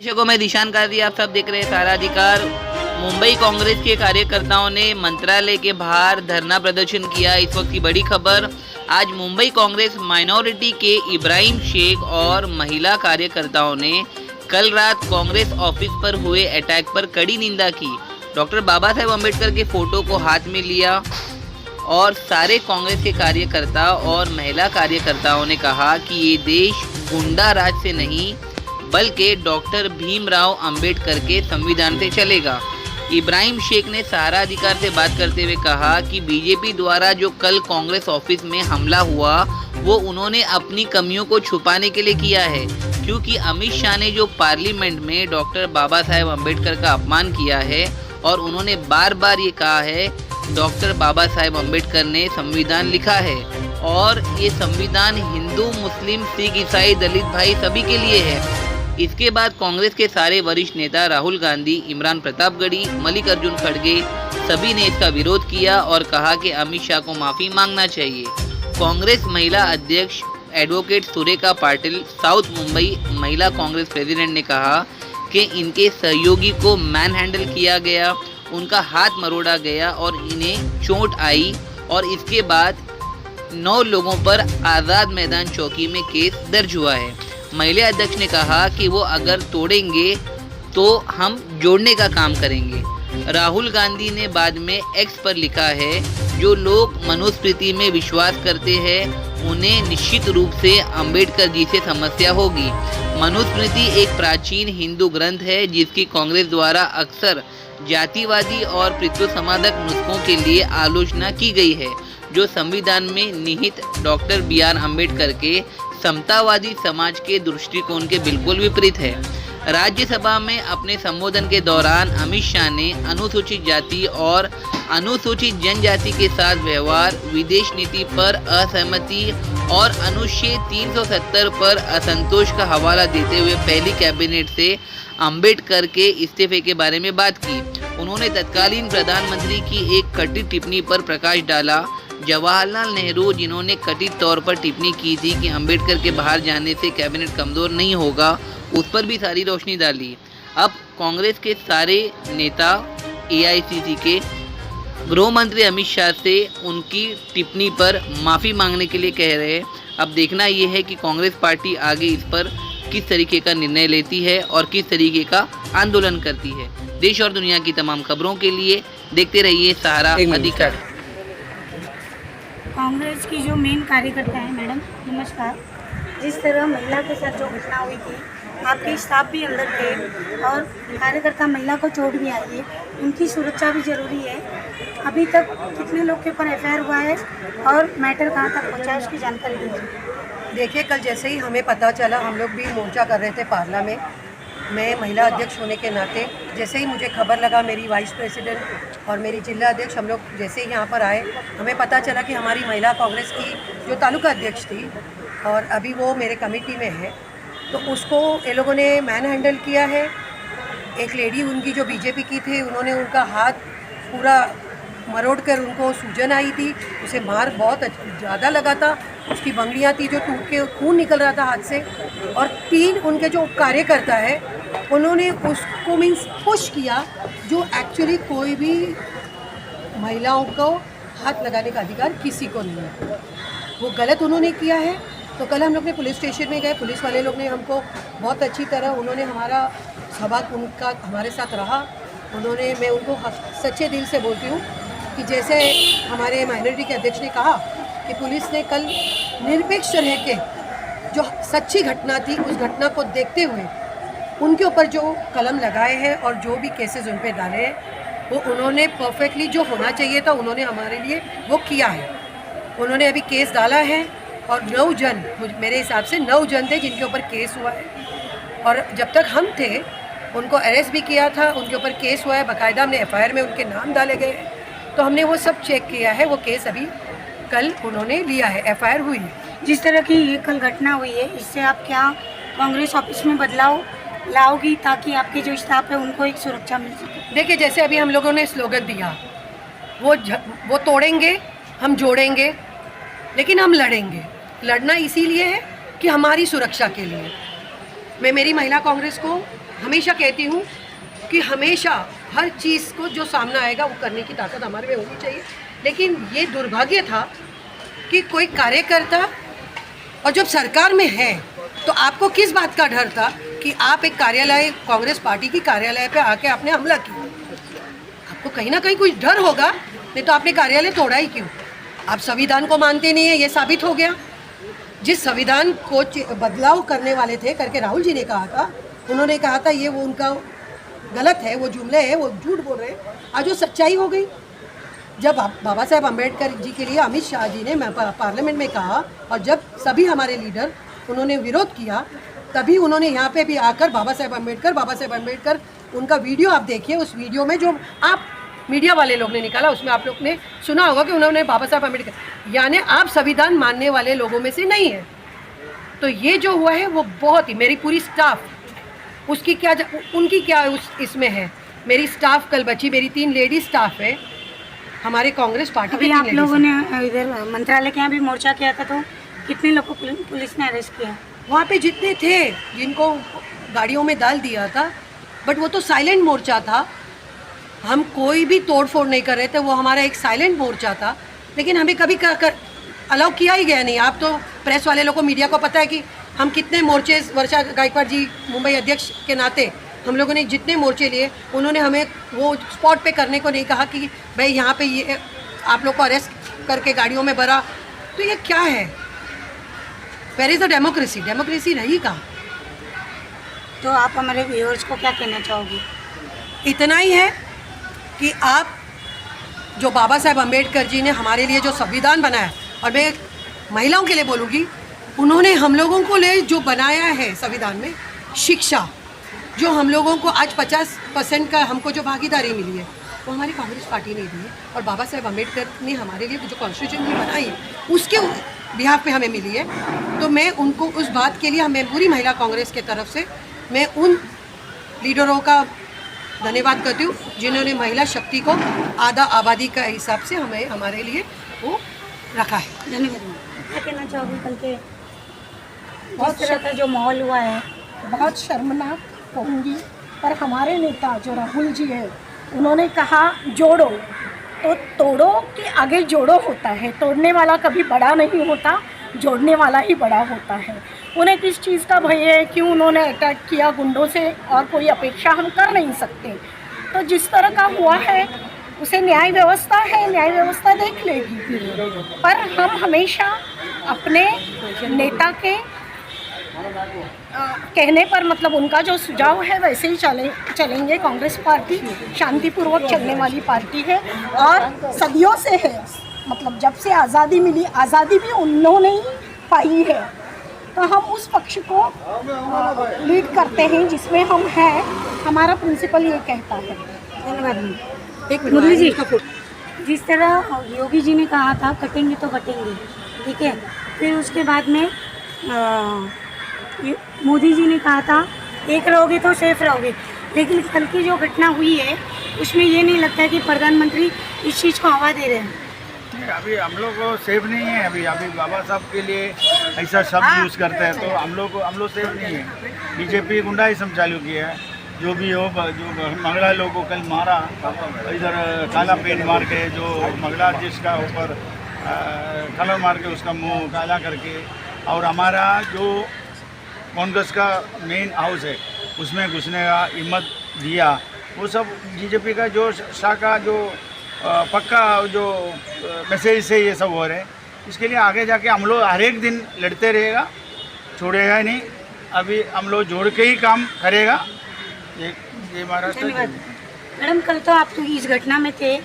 दर्शकों में दिशान काजी, आप सब देख रहे हैं सारा अधिकार। मुंबई कांग्रेस के कार्यकर्ताओं ने मंत्रालय के बाहर धरना प्रदर्शन किया। इस वक्त की बड़ी खबर, आज मुंबई कांग्रेस माइनॉरिटी के इब्राहिम शेख और महिला कार्यकर्ताओं ने कल रात कांग्रेस ऑफिस पर हुए अटैक पर कड़ी निंदा की। डॉक्टर बाबा साहेब अम्बेडकर के फोटो को हाथ में लिया और सारे कांग्रेस के कार्यकर्ता और महिला कार्यकर्ताओं ने कहा कि ये देश गुंडा राज से नहीं बल्कि डॉक्टर भीमराव अंबेडकर के संविधान से चलेगा। इब्राहिम शेख ने सहारा अधिकार से बात करते हुए कहा कि बीजेपी द्वारा जो कल कांग्रेस ऑफिस में हमला हुआ वो उन्होंने अपनी कमियों को छुपाने के लिए किया है, क्योंकि अमित शाह ने जो पार्लियामेंट में डॉक्टर बाबा साहेब अम्बेडकर का अपमान किया है और उन्होंने बार बार ये कहा है डॉक्टर बाबा साहेब अम्बेडकर ने संविधान लिखा है और ये संविधान हिंदू, मुस्लिम, सिख, ईसाई, दलित भाई सभी के लिए है। इसके बाद कांग्रेस के सारे वरिष्ठ नेता राहुल गांधी, इमरान प्रतापगढ़ी, मल्लिकार्जुन खड़गे सभी ने इसका विरोध किया और कहा कि अमित शाह को माफ़ी मांगना चाहिए। कांग्रेस महिला अध्यक्ष एडवोकेट सुरेखा पाटिल, साउथ मुंबई महिला कांग्रेस प्रेसिडेंट ने कहा कि इनके सहयोगी को मैन हैंडल किया गया, उनका हाथ मरोड़ा गया और इन्हें चोट आई और इसके बाद 9 लोगों पर आज़ाद मैदान चौकी में केस दर्ज हुआ है। महिला अध्यक्ष ने कहा कि वो अगर तोड़ेंगे तो हम जोड़ने का काम करेंगे। राहुल गांधी ने बाद में एक्स पर लिखा है, जो लोग मनुस्मृति में विश्वास करते हैं उन्हें निश्चित रूप से अंबेडकर जी से समस्या होगी। मनुस्मृति एक प्राचीन हिंदू ग्रंथ है जिसकी कांग्रेस द्वारा अक्सर जातिवादी और पृथ्वी समाधक नुस्खों के लिए आलोचना की गई है, जो संविधान में निहित डॉक्टर बी.आर. अम्बेडकर के समतावादी समाज के दृष्टिकोण के बिल्कुल विपरीत है। राज्यसभा में अपने संबोधन के दौरान अमित शाह ने अनुसूचित जाति और अनुसूचित जनजाति के साथ व्यवहार, विदेश नीति पर असहमति और अनुच्छेद 370 पर असंतोष का हवाला देते हुए पहली कैबिनेट से अंबेडकर के इस्तीफे के बारे में बात की। उन्होंने तत्कालीन प्रधानमंत्री की एक कथित टिप्पणी पर प्रकाश डाला। जवाहरलाल नेहरू, जिन्होंने कथित तौर पर टिप्पणी की थी कि अंबेडकर के बाहर जाने से कैबिनेट कमज़ोर नहीं होगा, उस पर भी सारी रोशनी डाली। अब कांग्रेस के सारे नेता एआईसीसी के गृह मंत्री अमित शाह से उनकी टिप्पणी पर माफ़ी मांगने के लिए कह रहे हैं। अब देखना ये है कि कांग्रेस पार्टी आगे इस पर किस तरीके का निर्णय लेती है और किस तरीके का आंदोलन करती है। देश और दुनिया की तमाम खबरों के लिए देखते रहिए सहारा अधिकार। कांग्रेस की जो मेन कार्यकर्ता है मैडम, नमस्कार। जिस तरह महिला के साथ जो घटना हुई थी, आपके स्टाफ भी अंदर थे और कार्यकर्ता महिला को चोट भी आई है, उनकी सुरक्षा भी ज़रूरी है। अभी तक कितने लोग के ऊपर एफआईआर हुआ है और मैटर कहाँ तक पहुँचा है उसकी जानकारी दीजिए। देखिए, कल जैसे ही हमें पता चला, हम लोग भी मोर्चा कर रहे थे पार्ला में। मैं महिला अध्यक्ष होने के नाते जैसे ही मुझे खबर लगा, मेरी वाइस प्रेसिडेंट और मेरी जिला अध्यक्ष हम लोग जैसे ही यहाँ पर आए, हमें पता चला कि हमारी महिला कांग्रेस की जो तालुका अध्यक्ष थी और अभी वो मेरे कमेटी में है, तो उसको ये लोगों ने मैन हैंडल किया है। एक लेडी उनकी जो बीजेपी की थी, उन्होंने उनका हाथ पूरा मरोड़ कर, उनको सूजन आई थी, उसे मार बहुत ज़्यादा लगा था। उसकी बंगड़ियाँ थी जो टूट के खून निकल रहा था हाथ से। और 3 उनके जो कार्यकर्ता है उन्होंने उसको मीन्स पुश किया, जो एक्चुअली कोई भी महिलाओं को हाथ लगाने का अधिकार किसी को नहीं है, वो गलत उन्होंने किया है। तो कल हम लोग ने पुलिस स्टेशन में गए, पुलिस वाले लोग ने हमको बहुत अच्छी तरह, उन्होंने हमारा सवाल उनका हमारे साथ रहा। उन्होंने, मैं उनको सच्चे दिल से बोलती हूँ कि जैसे हमारे माइनॉरिटी के अध्यक्ष ने कहा कि पुलिस ने कल निरपेक्ष रह के जो सच्ची घटना थी उस घटना को देखते हुए उनके ऊपर जो कलम लगाए हैं और जो भी केसेस उन पर डाले हैं, वो उन्होंने परफेक्टली जो होना चाहिए था उन्होंने हमारे लिए वो किया है। उन्होंने अभी केस डाला है और 9 जन, मेरे हिसाब से 9 जन थे जिनके ऊपर केस हुआ है। और जब तक हम थे उनको अरेस्ट भी किया था, उनके ऊपर केस हुआ है, बाकायदा हमने एफआईआर में उनके नाम डाले गए हैं। तो हमने वो सब चेक किया है, वो केस अभी कल उन्होंने लिया है, एफआईआर हुई है। जिस तरह की ये कल घटना हुई है, इससे आप क्या कांग्रेस ऑफिस में बदलाव लाओगी ताकि आपके जो स्टाफ है उनको एक सुरक्षा मिल सके? देखिए, जैसे अभी हम लोगों ने स्लोगन दिया, वो तोड़ेंगे, हम जोड़ेंगे, लेकिन हम लड़ेंगे। लड़ना इसीलिए है कि हमारी सुरक्षा के लिए। मैं मेरी महिला कांग्रेस को हमेशा कहती हूँ कि हमेशा हर चीज़ को जो सामना आएगा वो करने की ताकत हमारे में होनी चाहिए। लेकिन ये दुर्भाग्य था कि कोई कार्यकर्ता, और जब सरकार में है तो आपको किस बात का डर था कि आप एक कार्यालय, कांग्रेस पार्टी की कार्यालय पे आके आपने हमला किया? आपको कहीं ना कहीं कोई डर होगा, नहीं तो आपने कार्यालय तोड़ा ही क्यों? आप संविधान को मानते नहीं है, ये साबित हो गया। जिस संविधान को बदलाव करने वाले थे करके राहुल जी ने कहा था, उन्होंने कहा था ये वो उनका गलत है, वो जुमले है, वो झूठ बोल रहे हैं। आज वो सच्चाई हो गई। जब बाबा साहेब अम्बेडकर जी के लिए अमित शाह जी ने पार्लियामेंट में कहा, और जब सभी हमारे लीडर उन्होंने विरोध किया, तभी उन्होंने यहाँ पे भी आकर बाबा साहेब अम्बेडकर उनका वीडियो आप देखिए। उस वीडियो में जो आप मीडिया वाले लोग ने निकाला, उसमें आप लोग ने सुना होगा कि उन्होंने बाबा साहेब अम्बेडकर, यानी आप संविधान मानने वाले लोगों में से नहीं है। तो ये जो हुआ है वो बहुत ही, मेरी पूरी स्टाफ, उसकी क्या उनकी क्या इसमें है। मेरी स्टाफ कल बची, मेरी 3 लेडी स्टाफ है हमारे कांग्रेस पार्टी के। आप लोगों ने इधर मंत्रालय के यहाँ भी मोर्चा किया था, तो कितने लोगों को पुलिस ने अरेस्ट किया? वहाँ पे जितने थे जिनको गाड़ियों में डाल दिया था, बट वो तो साइलेंट मोर्चा था। हम कोई भी तोड़फोड़ नहीं कर रहे थे, वो हमारा एक साइलेंट मोर्चा था। लेकिन हमें कभी अलाउ किया ही गया नहीं। आप तो प्रेस वाले लोगों को, मीडिया को पता है कि हम कितने मोर्चे, वर्षा गायकवाड़ जी मुंबई अध्यक्ष के नाते हम लोगों ने जितने मोर्चे लिए, उन्होंने हमें वो स्पॉट पे करने को नहीं कहा कि भाई यहाँ पे ये आप लोग को अरेस्ट करके गाड़ियों में भरा। तो ये क्या है? Where is the democracy? Democracy रही कहाँ? तो आप हमारे व्यूअर्स को क्या कहना चाहोगी? इतना ही है कि आप जो बाबा साहेब अम्बेडकर जी ने हमारे लिए जो संविधान बनाया, और मैं महिलाओं के लिए बोलूँगी, उन्होंने हम लोगों को लिए जो बनाया है संविधान में, शिक्षा, जो हम लोगों को आज 50% का हमको जो भागीदारी मिली है, वो हमारी कांग्रेस पार्टी ने दी है। और बाबा साहेब अम्बेडकर ने हमारे लिए जो कॉन्स्टिट्यूशन भी बनाई है, उसके बिहाफ पे हमें मिली है। तो मैं उनको उस बात के लिए, मैं पूरी महिला कांग्रेस के तरफ से मैं उन लीडरों का धन्यवाद करती हूँ जिन्होंने महिला शक्ति को आधा आबादी का हिसाब से हमें, हमारे लिए वो रखा है। धन्यवाद। क्या कहना चाहोगी? कल के बहुत तरह का जो माहौल हुआ है, बहुत शर्मनाक कहूँगी, पर हमारे नेता जो राहुल जी है, उन्होंने कहा जोड़ो, तो तोड़ो के आगे जोड़ो होता है। तोड़ने वाला कभी बड़ा नहीं होता, जोड़ने वाला ही बड़ा होता है। उन्हें किस चीज़ का भय है, क्यों उन्होंने अटैक किया गुंडों से, और कोई अपेक्षा हम कर नहीं सकते। तो जिस तरह का हुआ है उसे न्याय व्यवस्था है, न्याय व्यवस्था देख लेगी। पर हम हमेशा अपने नेता के कहने पर, मतलब उनका जो सुझाव है वैसे ही चलेंगे। कांग्रेस पार्टी शांतिपूर्वक चलने वाली पार्टी है और सदियों से है। मतलब जब से आज़ादी मिली, आज़ादी भी उन्होंने ही पाई है, तो हम उस पक्ष को लीड करते हैं जिसमें हम हैं। हमारा प्रिंसिपल ये कहता है। धन्यवाद। एक मुरली जी, जिस तरह योगी जी ने कहा था कटेंगे तो कटेंगे, ठीक है, फिर उसके बाद में मोदी जी ने कहा था एक रहोगे तो सेफ रहोगे, लेकिन कल की जो घटना हुई है उसमें ये नहीं लगता है कि प्रधानमंत्री इस चीज़ को हवा दे रहे हैं? अभी हम लोग सेफ नहीं है। अभी बाबा साहब के लिए ऐसा शब्द यूज़ करते हैं तो हम लोग सेफ नहीं है। बीजेपी गुंडाइज्म चालू किया है। जो भी हो, जो मंगला लोगों को कल मारा, इधर काला पेंट मार के, जो मंगला जिसका ऊपर कलर मार के उसका मुंह काला करके, और हमारा जो कांग्रेस का मेन हाउस है उसमें घुसने का हिम्मत दिया। वो सब बीजेपी का जो शाखा, जो पक्का जो मैसेज से ये सब हो रहे हैं। इसके लिए आगे जाके हम लोग हर एक दिन लड़ते रहेगा, छोड़ेगा नहीं। अभी हम लोग जोड़ के ही काम करेगा। ये हमारा। धन्यवाद। मैडम, कल तो आप तो इस घटना में थे,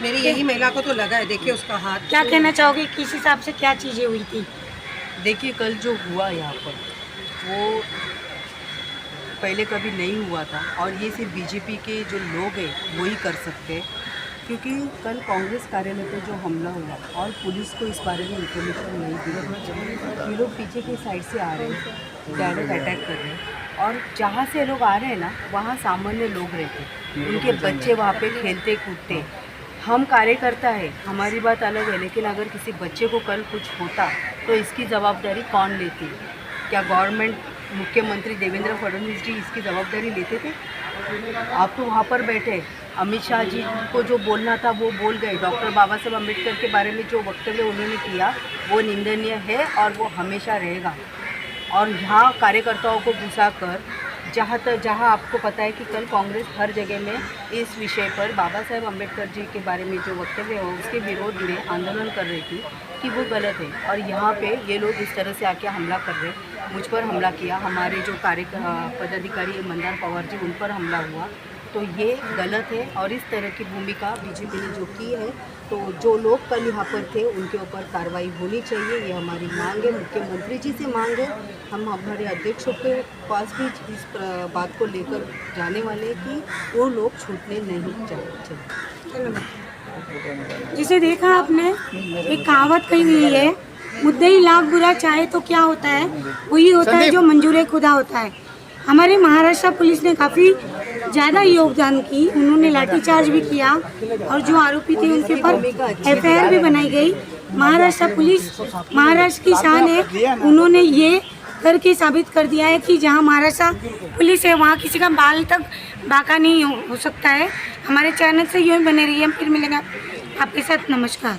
मेरी यही महिला को तो लगा है, देखिए उसका हाथ। क्या कहना चाहोगे, किस हिसाब से क्या चीज़ें हुई थी? देखिए, कल जो हुआ यहाँ पर वो पहले कभी नहीं हुआ था, और ये सिर्फ बीजेपी के जो लोग हैं वही कर सकते हैं। क्योंकि कल कांग्रेस कार्यालय पे जो हमला हुआ और पुलिस को इस बारे में इंफॉर्मेशन नहीं दी, ये लोग पीछे की साइड से आ रहे हैं, डायरेक्ट अटैक कर रहे हैं, और जहाँ से लोग आ रहे हैं ना, वहाँ सामान्य लोग रहते, उनके बच्चे वहाँ पे खेलते कूदते। हम कार्यकर्ता है, हमारी बात अलग है, लेकिन अगर किसी बच्चे को कल कुछ होता तो इसकी जवाबदारी कौन लेती? क्या गवर्नमेंट मुख्यमंत्री देवेंद्र फडणवीस जी इसकी जवाबदारी लेते थे? आप तो वहाँ पर बैठे, अमित शाह जी को जो बोलना था वो बोल गए। डॉक्टर बाबा साहब अम्बेडकर के बारे में जो वक्तव्य उन्होंने किया वो निंदनीय है और वो हमेशा रहेगा। और यहाँ कार्यकर्ताओं को घुसाकर जहाँ आपको पता है कि कल कांग्रेस हर जगह में इस विषय पर बाबा साहेब अम्बेडकर जी के बारे में जो वक्तव्य हो उसके विरोध में आंदोलन कर रही थी कि वो गलत है, और यहाँ पे ये लोग इस तरह से आके हमला कर रहे, मुझ पर हमला किया, हमारे जो पदाधिकारी मंदार पवार जी उन पर हमला हुआ, तो ये गलत है। और इस तरह की भूमिका बीजेपी ने जो की है, तो जो लोग कल यहाँ पर थे उनके ऊपर कार्रवाई होनी चाहिए, ये हमारी मांग है। मुख्यमंत्री जी से मांग है, हम हमारे अध्यक्षों के पास भी इस बात को लेकर जाने वाले हैं कि वो लोग छूटने नहीं चाहिए। जिसे देखा आपने, एक कहावत कही हुई है, मुद्दे ही लाख बुरा चाहे तो क्या होता है, वही होता है जो मंजूर खुदा होता है। हमारे महाराष्ट्र पुलिस ने काफ़ी ज़्यादा योगदान की, उन्होंने लाठीचार्ज भी किया और जो आरोपी थे उनके पर एफआईआर भी बनाई गई। महाराष्ट्र पुलिस महाराष्ट्र की शान है, उन्होंने ये करके साबित कर दिया है कि जहाँ महाराष्ट्र पुलिस है वहाँ किसी का बाल तक बाका नहीं हो सकता है। हमारे चैनल से यूँ ही बने रहिए, फिर मिलेंगे आपके साथ। नमस्कार।